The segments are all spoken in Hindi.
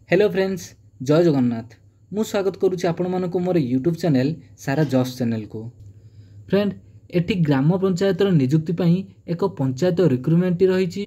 हेलो फ्रेंड्स, जय जगन्नाथ। मु स्वागत करुच्ची आपण मानक मोर यूट्यूब चैनल सारा जॉब्स चैनल को। फ्रेंड, एटी ग्राम पंचायत निजुक्ति पई एक पंचायत रिक्रुटमेंट रही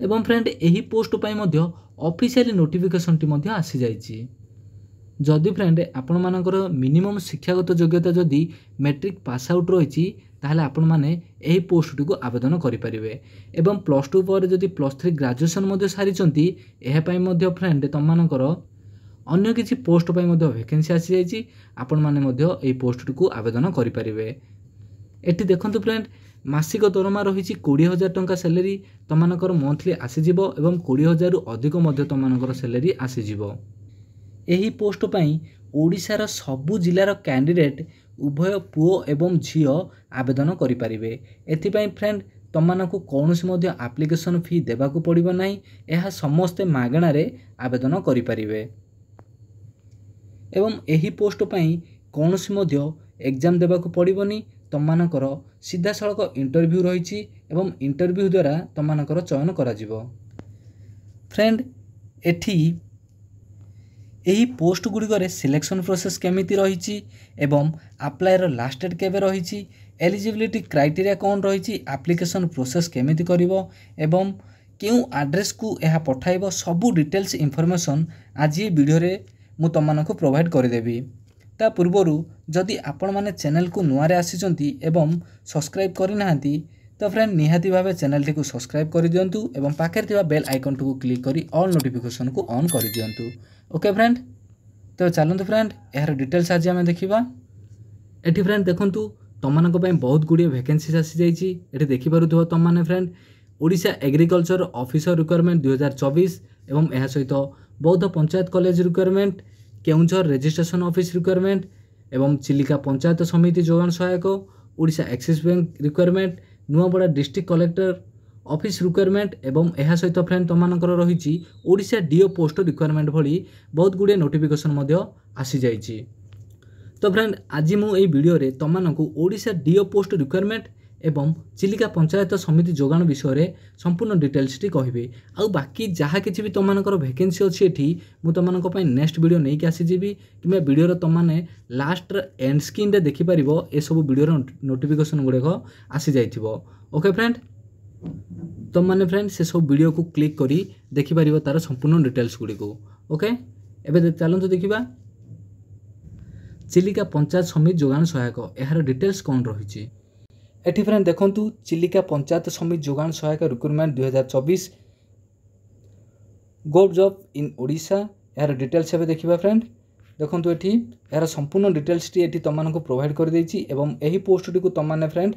एवं फ्रेंड यही पोस्ट पई मध्य ऑफिशियल नोटिफिकेशन टी मध्य आसी जाइछि। जदि फ्रेंड आपण मानकर मिनिमम शिक्षागत योग्यता जदि मैट्रिक पास आउट रही ताहले आपण माने एही पोस्ट को आवेदन करि परिबे एवं +2 पर जदि +3 ग्रेजुएशन मध्य सारिचंती एहा पई मध्य फ्रेंड तम मानकर अन्य किछि पोस्ट पई मध्य वैकेंसी आसी जाइछि। आपण माने मध्य एही पोस्ट को आवेदन करि परिबे। एठी देखंतु फ्रेंड, मासिक दरमा रही 20,000 टंका सैलरी तम मानकर मंथली आसी जिवो एवं 20,000 रु अधिक मध्य तम मानकर सैलरी आसी जिवो। एही पोस्ट पई ओडिशार सबु जिलार कैंडिडेट उभय पुओ एवं झियो आवेदन करि परिबे। एथिपाई फ्रेंड तममानकु कौनसी मध्य एप्लिकेशन फी देबाकू पड़िबो नाही। एहा समस्ते मागणा रे आवेदन करि परिबे एवं एही पोस्ट पई कौनसी मध्य एग्जाम देबाकू पड़िबोनी। तममानकर सीधा सड़क इंटरव्यू रहिछि एवं इंटरव्यू द्वारा तममानकर चयन करा जिवो। फ्रेंड, एठी यही पोस्ट गुड़िक सिलेक्शन प्रोसेस केमिति रही एवं अप्लायर लास्ट डेट केबे रही, एलिजिबिलिटी क्राइटेरिया कौन रही, एप्लिकेशन प्रोसेस केमिति करिवो एवं केउ एड्रेस को यह पठाइबो, सबू डिटेल्स इनफॉरमेशन आज ये वीडियो रे मु तममानकु प्रोवाइड करदेवी। ता पूर्वरु जदि आपण माने चैनल को नुआरे आसीचंती एवं सब्सक्राइब करि नाहंती तो फ्रेंड निहाती भावे चैनल टी को सब्सक्राइब कर दियंतु एवं पाखे थिबा बेल आइकन को क्लिक करी ऑल नोटिफिकेशन को ऑन कर दियंतु। ओके फ्रेंड, तो चलते फ्रेंड यार डिटेल्स आज आम देखा। एटी फ्रेंड देखंतु तममानक पई बहुत गुड़िए वैकेंसी आसी जाइछि। एटी देखि पारुथबो तम माने friend Odisha agriculture officer requirement 2024 एवं एहा सहित बौद्ध panchayat college requirement, Keonjhar registration office requirement एवं चिलिका पंचायत समिति जोगान सहायक, Odisha axis bank requirement, Nuapada district collector office requirement एवं एहा सहित फ्रेंड तममानकर रही ओडिशा डीओ पोस्ट रिक्वायरमेंट भली बहुत गुड़े नोटिफिकेशन मध्य आसी जाइछि। तो फ्रेंड आज मु एई वीडियो रे तममानकु ओडिशा डीओ पोस्ट रिक्वायरमेंट एवं चिलिका पंचायत समिति जोगान विषय रे संपूर्ण डिटेल्स टी कहबे। आ बाकी जहाँ किछि भी तममानकर वैकेंसी अछि एठी मु तममानक पई नेक्स्ट वीडियो नै के आसी जिवि किबा वीडियो रे तममाने लास्ट एंड स्क्रीन रे देखि परिबो ए सब वीडियो रे नोटिफिकेशन गुडेको आसी जाइथिबो। ओके फ्रेंड, तुम मैंने फ्रेंड से सब वीडियो को क्लिक करी देखि पारिबो तार संपूर्ण डिटेल्स गुडी को। ओके, एबे चलंतु देखिबा चिलिका पंचायत समिति जोगान सहायक एहार डिटेल्स कौन रही। एठी फ्रेंड देखंतु चिलिका पंचायत समिति जोगान सहायक recruitment 2024 government job in Odisha एहार डिटेल्स एबे देखिबा। फ्रेंड देखंतु एठी एहार संपूर्ण डिटेल्स टी एठी तममानकु प्रोवाइड कर देछि एवं एही पोस्ट टी को तममाने फ्रेंड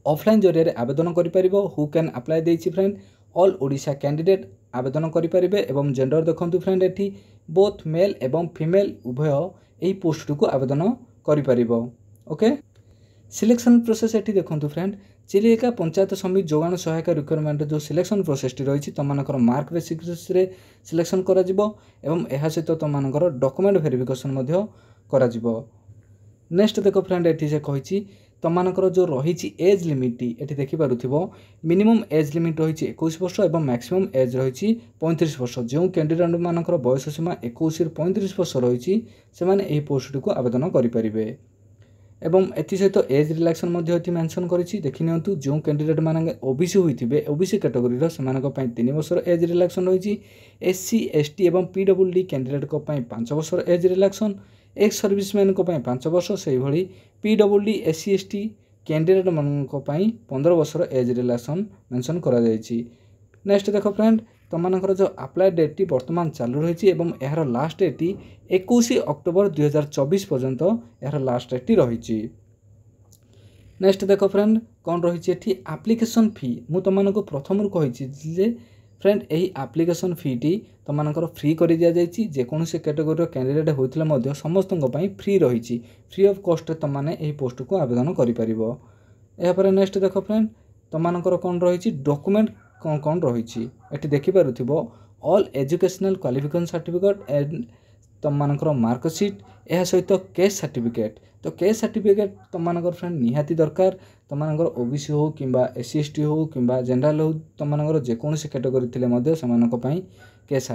ऑफलाइन जरिए आवेदन करिपारिबो। हु कैन अप्लाई देछि फ्रेंड ऑल ओडिशा कैंडिडेट आवेदन करिपारिबे एवं जेंडर देखंतु फ्रेंड एठी बोथ मेल एवं फीमेल उभय एही पोस्ट को आवेदन करिपारिबो। ओके, सिलेक्शन प्रोसेस एठी देखंतु फ्रेंड चिलिका पंचायत समिति जोगान सहायक रिक्वायरमेंट जो सिलेक्शन प्रोसेस टी रही तममानकर मार्क बेसिस रे सिलेक्शन करा जिवो एवं एहा सहित तममानकर डॉक्यूमेंट वेरिफिकेशन मध्य करा जिवो। नेक्स्ट देखो फ्रेंड एठी से कहिछि तममानकर जो रही एज लिमिट एठी देखि पारुथिबो मिनिमम एज लिमिट रही 21 वर्ष एवं मैक्सिमम एज रही 35 वर्ष। जो कैंडिडेट मानकर बयस सीमा 21 रु 35 वर्ष रही से माने एही पोस्ट को आवेदन करि परिबे एवं एथि सहित एज रिलैक्सन मध्य एथि मेंशन करिछि। देखि नियंतु जो कैंडिडेट माने ओबीसी होइथिबे ओबीसी कैटेगरी रो सेमानक पई 3 वर्ष एज रिलैक्सन रही। एससी एसटी एवं पीडब्ल्यूडी कैंडिडेट को पई 5 वर्ष एज रिलैक्सन, एक्स सर्विसमैन को पई 5 वर्ष, से भली पीडब्ल्यूडी एससी एसटी कैंडिडेट मानक पई 15 वर्ष एज रिलैक्सन मेंशन करा जायछि। नेक्स्ट देखो फ्रेंड तममानकर जो अप्लाई डेट टी वर्तमान चालू रही एवं यार लास्ट डेट 21 अक्टोबर 2024 पर्यंत यार लास्ट डेट रही। नेक्स्ट देखो फ्रेंड कौन रही एप्लिकेशन फी मु तममानक प्रथम कही जे फ्रेंड यही एप्लिकेशन फी टी तममानकर फ्री कर दिया जायछि। जेकोसी कैटेगोरी कैंडिडेट होइथिले मध्य समस्तक पई फ्री रही, फ्री ऑफ कॉस्ट तममाने एही पोस्ट को आवेदन करि परिबो। एहा पर नेक्स्ट देखो फ्रेंड तममानकर कौन रही डॉक्यूमेंट कौन रही। एठी देखि पारुथिबो all educational qualification certificate and तुमମାନଙ୍କର मार्कशीट यह सहित केस सर्टिफिकेट। तो केस सर्टिफिकेट तुमମାନଙ୍କର फ्रेंड निहाती दरकार। तुमମାନଙ୍କର ओबीसी हो किंबा एससी एसटी हो किंबा जनरल हो तुमମାନଙ୍କର जेकोसी कैटेगरी थिले मध्य सेमानक पई केस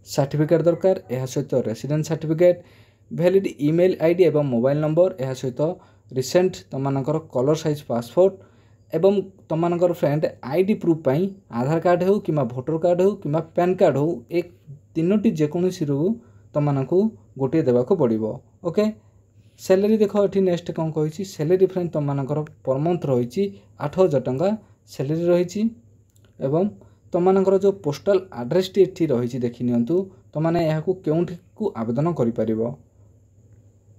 सर्टिफिकेट दरकार। यह सहित residence certificate, valid email ID एवं मोबाइल नंबर, यह सहित रिसेंट तुमମାନଙ୍କର कलर साइज पासपोर्ट एवं तुमମାନଙ୍କର फ्रेंड आईडी प्रूफ पई आधार कार्ड हो किंबा भोटर कार्ड हो किंबा पैन कार्ड हो एक तीनोटी जेकोसी रु तुमମାନଙ୍କୁ गोटे देवाको पड़िबो। ओके सैलरी देखो ये नेक्स्ट कौन कही सैलरी फ्रेंड तुमମାନଙ୍କର पर मंथ रही 8,000 टंका सैलरी रही एवं तुमମାନଙ୍କର जो पोस्टल एड्रेस टी एठी रही देखि नियंतु तुमने यहाकू केउठी को आवेदन करि परिबो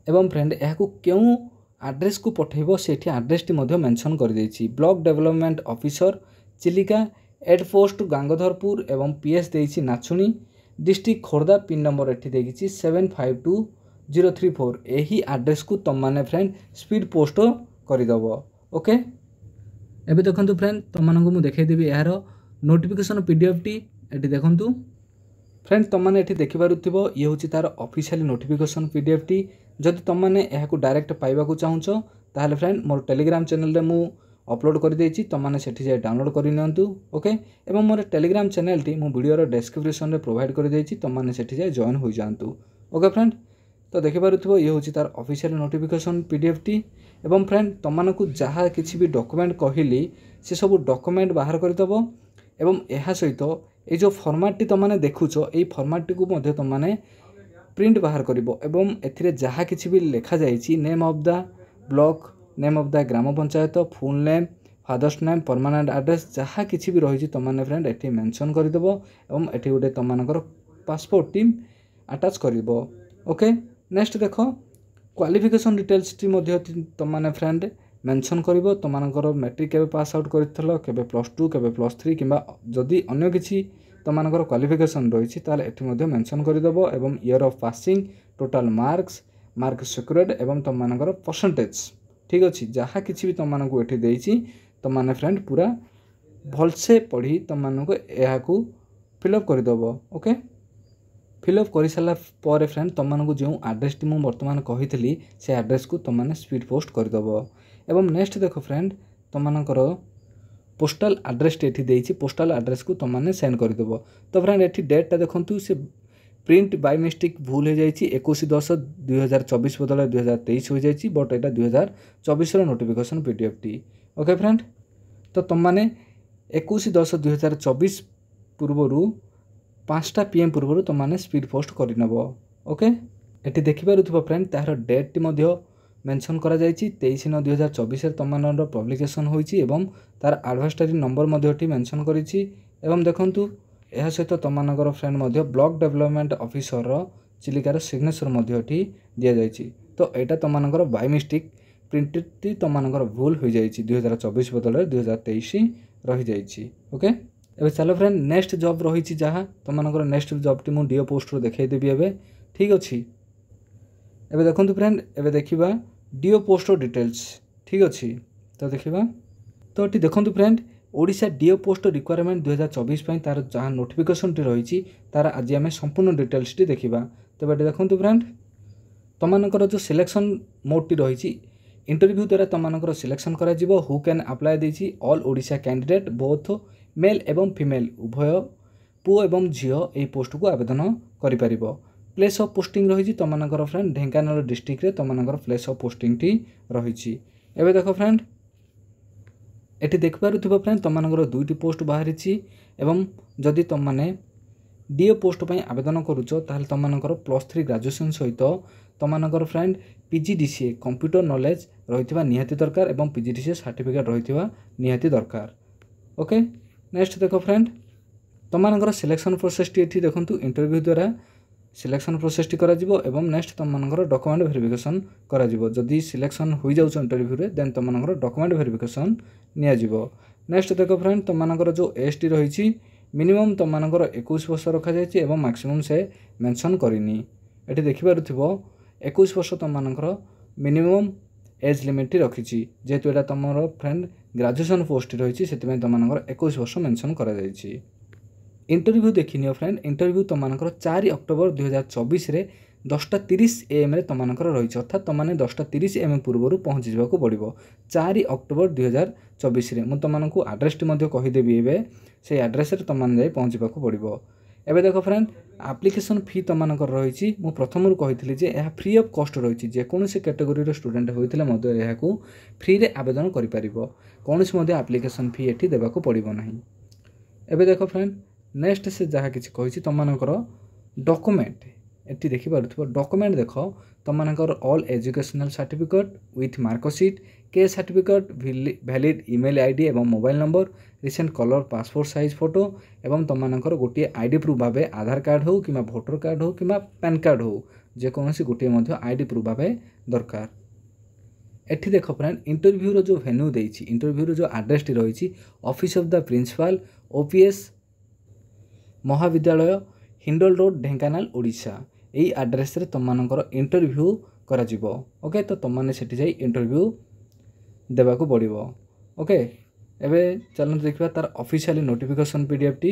एवं फ्रेंड यहाकू केउ एड्रेस को पठेबो सेठी एड्रेस टी मध्ये मेंशन कर देछि। Block development officer Chilika head post Gangadharpur एवं पीएस देछि नाचुनी डिस्ट्रिक्ट खोर्धा पिन नंबर एठी देखिछि 752034 यही एड्रेस को तुम माने फ्रेंड स्पीड पोस्ट करदेव। ओके एबे देखंतु फ्रेंड तुमମାନଙ୍କୁ मु देखाई देबी यार नोटिफिकेशन पीडीएफ टी एठी देखंतु फ्रेंड तुमने एठी देखि पारुथिबो ये होछि तार ऑफिशियल नोटिफिकेशन पीडीएफ टी। जदि तुमने याकू डायरेक्ट पाइबा को चाहुचो ताहले फ्रेंड मोर टेलीग्राम चैनल रे मु अपलोड कर देछि तुमने सेठी जाय डाउनलोड करि नियंतु। ओके एवं मोर टेलीग्राम चैनल टी मु वीडियो रो डिस्क्रिप्शन रे प्रोवाइड कर देछि तुमने सेठी जाय जॉइन हो जांतु। ओके फ्रेंड तो देखि पारुथिबो ये होछि तार ऑफिशियल नोटिफिकेशन पीडीएफ टी एवं फ्रेंड तुमମାନଙ୍କୁ जहाँ किछि भी डॉक्यूमेंट कहिली से सब डॉक्यूमेंट बाहर कर दबो एवं एहा सहित ए जो फॉर्मेट टी तुमने देखुछो एई फॉर्मेट टी को मध्ये तुमने प्रिंट बाहर करिवो एवं एथिरे जहाँ किछि भी लिखा जाइछि name of the block, name of the gram panchayat, full name, father's name, permanent address जहाँ किछि भी रही तुमने फ्रेंड एठी मेंशन कर देबो एवं एठी गोटे तुमମାନଙ୍କର पासपोर्ट टीम अटैच करिवो। ओके नेक्स्ट देखो क्वालिफिकेशन डिटेल्स टी मध्ये तुमने फ्रेंड मेंशन करिवो तुमମାନଙ୍କର मैट्रिक केबे पास आउट करथिलो केबे +2 केबे +3 किंबा जदि अन्य किछि तुमମାନଙ୍କର क्वालिफिकेशन रही ताले एठी मध्ये मेंशन कर देबो एवं year of passing, total marks, mark secured एवं तुमମାନଙ୍କର परसेंटेज ठीक अछि जहाँ किछि भी तुमମାନଙ୍କୁ एठी देइछि तुमने फ्रेंड पूरा भलसे पढ़ी तुमମାନଙ୍କୁ एहाकू फिलअप कर देबो। ओके फिलअप कर सारा पर फ्रेंड तुमମାନଙ୍କୁ जो एड्रेस टी मु वर्तमान कहितली से एड्रेस को तुमने स्पीड पोस्ट कर देबो एवं नेक्स्ट देखो फ्रेंड तुमମାନଙ୍କର पोस्टल एड्रेस टी एठी देइछि पोस्टल एड्रेस को तुमने सेंड कर देबो। तो फ्रेंड एठी डेट ता देखंतु से प्रिंट बाय मिस्टेक भूल हो जाइछि 21/10/2024 बदले 2023 हो जाइछि बट एटा 2024 रो नोटिफिकेशन पीडीएफ टी। ओके फ्रेंड तो तुमने 21/10/2024 पूर्वरु 5टा PM पूर्व तुमने स्पीड पोस्ट करनब। ओके एटी देखि पारुथिबो फ्रेंड तार डेट टी मध्ये मेंशन करा जायछि 23/9/2024 रे तुमମାନଙ୍କର पब्लिकेशन होईछि एवं तार एडवर्टाइजमेंट नंबर मध्ये टी मेंशन करिछि एवं देखंतु एहा सहित तुमମାନଙ୍କର फ्रेंड मध्ये ब्लॉक डेवलपमेंट ऑफिसर रो चिलिकार सिग्नेचर मध्ये टी दिया जायछि। तो एटा तुमମାନଙ୍କର बाय मिस्टेक प्रिंटेड टी तुमମାନଙ୍କର भूल हो जायछि 2024 बदले 2023 रहि जायछि। ओके एबे चलो फ्रेंड नेक्स्ट जॉब रही जहाँ तुमମାନଙ୍କର नेक्स्ट जॉब टी मु डीओ पोस्ट रो देखाई देबी एबे ठीक अछि। एबे देखंतु फ्रेंड एबे देखिबा डीओ पोस्ट रो डिटेल्स ठीक अछि। तो देखिबा तो एटी देखंतु friend Odisha DEO post recruitment 2024 पई तार जहाँ नोटिफिकेशन टी रही तार आज आम संपूर्ण डिटेल्स टी देखिबा। तो एटी देखंतु फ्रेंड तुमମାନଙ୍କର जो सिलेक्शन मोड टी रही इंटरव्यू द्वारा तुमମାନଙ୍କର सिलेक्शन करा जिवो हु कैन अप्लाई देछि all Odisha candidate both male एवं फीमेल उभय पुओ एवं झियो ए पोस्ट को आवेदन करि परिबो। प्लेस ऑफ पोस्टिंग रही तुमମାନଙ୍କର फ्रेंड ढेंकानाल डिस्ट्रिक्ट रे तुमମାନଙ୍କର प्लेस ऑफ पोस्टिंग टी रही। एबे देखो फ्रेंड एटी देख पारुथिबो फ्रेंड तुमମାନଙ୍କର दुईटी पोस्ट बाहरिछि एवं जदि तुमने डीओ पोस्ट पई आवेदन करूछो ताहले तुमମାନଙ୍କର +3 ग्रेजुएशन सहित तुमମାନଙ୍କର फ्रेंड पीजीडीसीए कंप्यूटर नॉलेज रहितबा निहाती दरकार एवं पीजीडीसीए सर्टिफिकेट रहितबा निहाती दरकार। ओके नेक्स्ट देखो फ्रेंड तुमମାନଙ୍କର सिलेक्शन प्रोसेस टी एठी देखंतु इंटरव्यू द्वारा सिलेक्शन प्रोसेस टी करा जिवो एवं नेक्स्ट तुमମାନଙ୍କର डॉक्यूमेंट वेरिफिकेशन करा जिवो जदि सिलेक्शन होई जाउछ इंटरव्यू रे देन तुमମାନଙ୍କର डॉक्यूमेंट वेरिफिकेशन निया जिवो। नेक्स्ट देखो फ्रेंड तुमମାନଙ୍କର जो एज टी रही मिनिमम तुमମାନଙ୍କର 21 वर्ष रखा जायछि एवं मैक्सिमम से मेंशन करिनी एठी देखि पारुथिबो 21 वर्ष तुमମାନଙ୍କର मिनिमम एज लिमिट टी रखिछि जेतु एटा तुमरो फ्रेंड ग्रेजुएशन पोस्ट रही से तुमମାନଙ୍କର 21 वर्ष मेंशन करा जायछि। इंटरव्यू देखिनियो फ्रेंड इंटरव्यू तुम 4 अक्टोबर 2024 रे 10:30 AM रे तुम रही अर्थात तुमने 10:30 AM पूर्व पहुँची जावाक पड़ो 4 अक्टोबर 2024 रे तुमको आड्रेस कहीदेवी एवं से आड्रेस तुमने जाए पहुँचवाक पड़ो। एवं देख फ्रेंड एप्लिकेशन फी तुम रही मु प्रथम कही यह फ्री ऑफ कॉस्ट रही जेकोसी कैटेगोरी स्टूडेंट होते यहाँ फ्री रे आवेदन करें कौन एप्लिकेशन फी एटी देवाक पड़ो ना। एवं देख फ्रेंड नेक्स्ट से जहाँ किसी कही तुमकर डॉक्यूमेंट एटी देखिपुर डॉक्यूमेंट देख तुमकर all educational certificate with marksheet के सर्टिफिकेट वैलिड ईमेल आईडी एवं mobile number recent colour passport size photo एवं तुमकर गोटे आईडी प्रूफ भाव आधार कार्ड हो कि भोटर कार्ड हो कि पैन कार्ड हो जेकोसी गोटे आईडी प्रूफ भाव दरकार। एठी देख फ्रेंड इंटरव्यू रो जो वेन्यू देछि इंटरव्यू रो जो एड्रेस टी रही office of the principal OPS महाविद्यालय हिंडल रोड ढेंकानाल ओडिशा यही एड्रेस रे तुमମାନଙ୍କର इंटरव्यू करा जिवो। ओके तो तुमने सेठी जाई इंटरव्यू देवा को पड़ो। ओके एबे चलन देखा तार ऑफिशियल नोटिफिकेशन पीडीएफ टी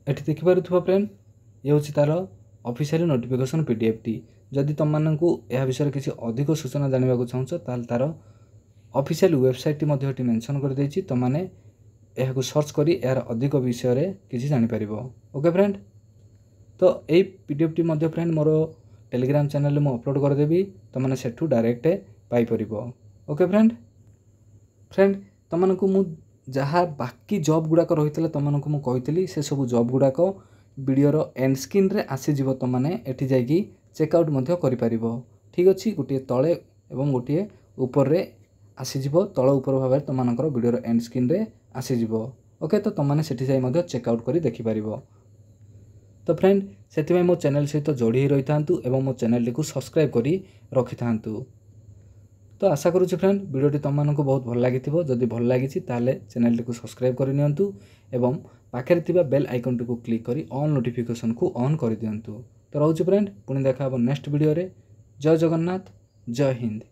एठी देखि पारुथबो फ्रेंड ये होछि तार ऑफिशियल नोटिफिकेशन पीडीएफ टी जदि तुमମାନଙ୍କୁ ଏହା ବିଷୟରେ କିଛି ଅଧିକ ସୂଚନା ଜାଣିବାକୁ ଚାହୁଁଛ ତାହେଲେ ତାର ऑफिशियल वेबसाइट टी मेंशन कर देछि तुमने यह सर्च करी यार अधिक विषय किसी जापर। ओके फ्रेंड तो यही पीडीएफ टी मध्य फ्रेंड मोर टेलीग्राम चैनल में अपलोड करदेवी तुमने Sethu direct Piper. Okay friend तुमको मु जहाँ बाकी जॉब गुड़ाक रही तुमको मुझे कही से सब जॉब गुड़ाक वीडियोर एंड स्क्रीन रे आसीजिवो तुमने एठी जाइकी चेकआउट मध्य करिपार। ठीक अच्छे गोटे तले एवं गोटे ऊपर रे आसीजिवो तल ऊपर भाव तुमकर वीडियोर एंड स्क्रीन रे आसीजिवो। ओके तो तुमने सेठी जाई मध्य चेकआउट करी देखि पारिबो। तो फ्रेंड से मो चैनल सहित जोड़ी रही था एवं मो चैनल को सब्सक्राइब करी रखि था। तो आशा करुँच फ्रेंड वीडियोटी तुमको बहुत भल लगी जदि भल लगी ताले चैनल को सब्सक्राइब कर नियंतु एवं पाखे थिबा बेल आइकन को क्लिक करी ऑल नोटिफिकेशन को ऑन कर दियंतु। तो रोच फ्रेंड पुणी देखा नेक्स्ट वीडियो रे। जय जगन्नाथ जय हिंद।